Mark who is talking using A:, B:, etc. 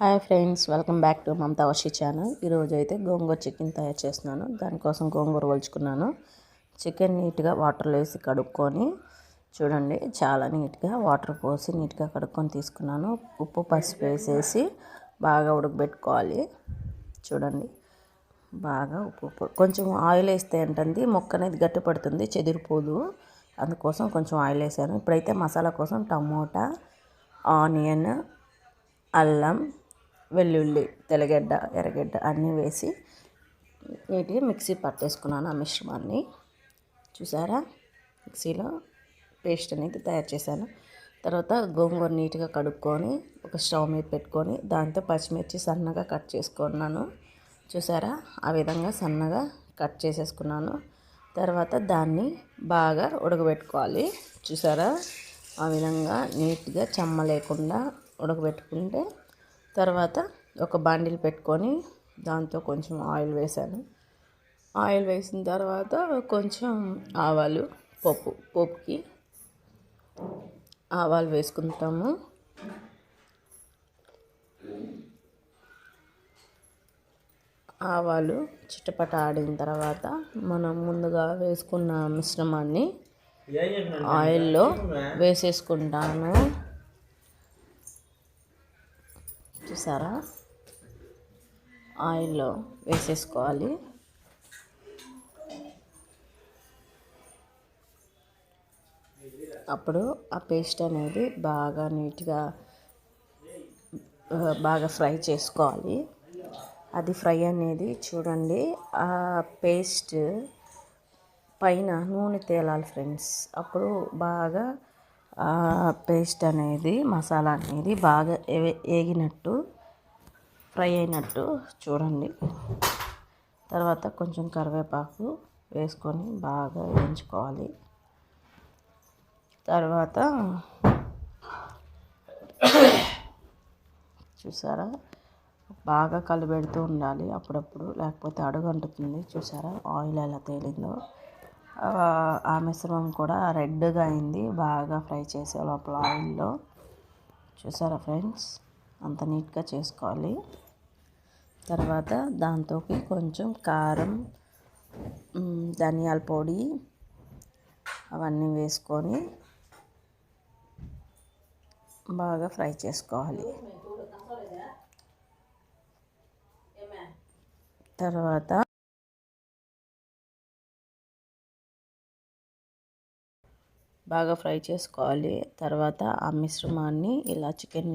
A: Hi friends, welcome back to Mamata Varshi channel. ఈరోజు అయితే గోంగూర chicken తయారు చేస్తున్నాను. దానికోసం గోంగూర ఒలుచుకున్నాను. చికెన్ నీట్గా వాటర్లో వేసి కడుక్కొని చూడండి, చాలా నీట్గా వాటర్ పోసి నీట్గా కడుక్కొని తీసుకున్నాను. ఉప్పు పసుపు వేసేసి బాగా ఉడకబెట్టుకోవాలి. చూడండి, బాగా ఉప్పు కొంచెం ఆయిల్ వేస్తే ఏంటంటే మొక్క అనేది గట్టి పడుతుంది, చెదిరిపోదు. అందుకోసం కొంచెం ఆయిల్ వేసాను. ఇప్పుడైతే మసాలా కోసం టమోటా, ఆనియన్, అల్లం, వెల్లుల్లి, తెల్లగడ్డ, ఎర్రగడ్డ అన్నీ వేసి నీట్గా మిక్సీ పట్టేసుకున్నాను. ఆ మిశ్రమాన్ని చూసారా, మిక్సీలో పేస్ట్ అనేది తయారు చేశాను. తర్వాత గోంగూర నీట్గా కడుక్కొని ఒక స్టవ్ మీద పెట్టుకొని దాంతో పచ్చిమిర్చి సన్నగా కట్ చేసుకున్నాను. చూసారా, ఆ విధంగా సన్నగా కట్ చేసేసుకున్నాను. తర్వాత దాన్ని బాగా ఉడకబెట్టుకోవాలి. చూసారా, ఆ విధంగా నీట్గా చెమ్మ లేకుండా ఉడకబెట్టుకుంటే తర్వాత ఒక బాండిల్ పెట్టుకొని దాంతో కొంచెం ఆయిల్ వేసాను. ఆయిల్ వేసిన తర్వాత కొంచెం ఆవాలు, పోపుకి ఆవాలు వేసుకుంటాము. ఆవాలు చిటపట ఆడిన తర్వాత మనం ముందుగా వేసుకున్న మిశ్రమాన్ని ఆయిల్లో వేసేసుకుంటాను. చూసారా, ఆయిల్లో వేసేసుకోవాలి. అప్పుడు ఆ పేస్ట్ అనేది బాగా నీట్గా బాగా ఫ్రై చేసుకోవాలి. అది ఫ్రై అనేది చూడండి, ఆ పేస్ట్ పైన నూనె తేలాలి ఫ్రెండ్స్. అప్పుడు బాగా పేస్ట్ అనేది, మసాలా అనేది బాగా ఏగినట్టు, ఫ్రై అయినట్టు చూడండి. తర్వాత కొంచెం కరివేపాకు వేసుకొని బాగా వేయించుకోవాలి. తర్వాత చూసారా, బాగా కలిపెడుతూ ఉండాలి అప్పుడప్పుడు, లేకపోతే అడుగంటుతుంది. చూసారా, ఆయిల్ ఎలా తేలిందో. ఆ మిశ్రమం కూడా రెడ్గా అయింది బాగా ఫ్రై చేసే లోపల ఆయిల్లో. చూసారా ఫ్రెండ్స్, అంత నీట్గా చేసుకోవాలి. తర్వాత దాంతోకి కొంచెం కారం, ధనియాల పొడి అవన్నీ వేసుకొని బాగా ఫ్రై చేసుకోవాలి. తర్వాత బాగా ఫ్రై చేసుకోవాలి. తర్వాత ఆ మిశ్రమాన్ని ఇలా చికెన్